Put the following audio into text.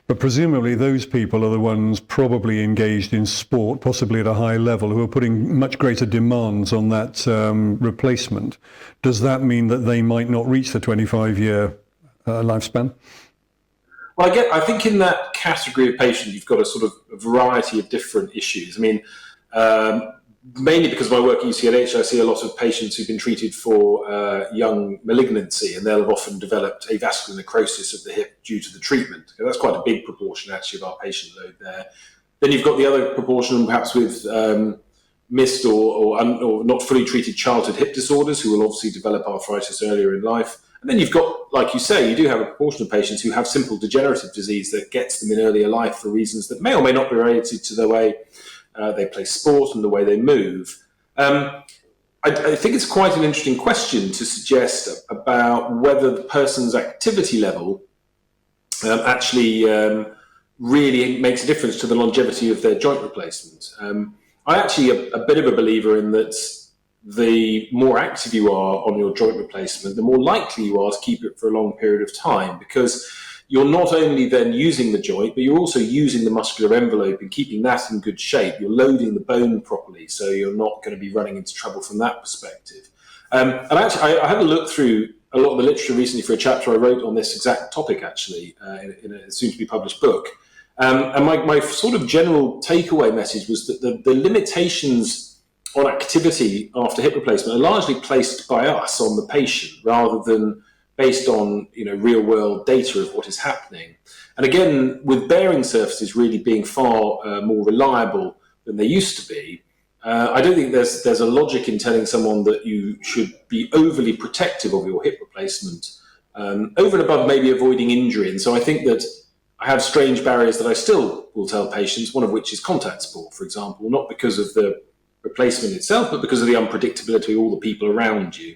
But presumably those people are the ones probably engaged in sport, possibly at a high level, who are putting much greater demands on that replacement. Does that mean that they might not reach the 25-year lifespan? Well, I think in that category of patient, you've got a sort of a variety of different issues. I mean, mainly because of my work at UCLH, I see a lot of patients who've been treated for young malignancy, and they'll have often developed avascular necrosis of the hip due to the treatment. That's quite a big proportion, actually, of our patient load there. Then you've got the other proportion, perhaps with missed or not fully treated childhood hip disorders, who will obviously develop arthritis earlier in life. And then you've got, like you say, you do have a proportion of patients who have simple degenerative disease that gets them in earlier life for reasons that may or may not be related to the way they play sport and the way they move. I think it's quite an interesting question to suggest about whether the person's activity level actually really makes a difference to the longevity of their joint replacement. I'm actually a bit of a believer in that the more active you are on your joint replacement, the more likely you are to keep it for a long period of time, because you're not only then using the joint, but you're also using the muscular envelope and keeping that in good shape. You're loading the bone properly, so you're not going to be running into trouble from that perspective. And actually, I had a look through a lot of the literature recently for a chapter I wrote on this exact topic, actually, in a soon-to-be-published book. And my sort of general takeaway message was that the limitations on activity after hip replacement are largely placed by us on the patient, rather than based on real world data of what is happening. And again, with bearing surfaces really being far more reliable than they used to be, I don't think there's a logic in telling someone that you should be overly protective of your hip replacement, over and above maybe avoiding injury. And so I think that I have strange barriers that I still will tell patients, one of which is contact sport, for example, not because of the replacement itself, but because of the unpredictability of all the people around you.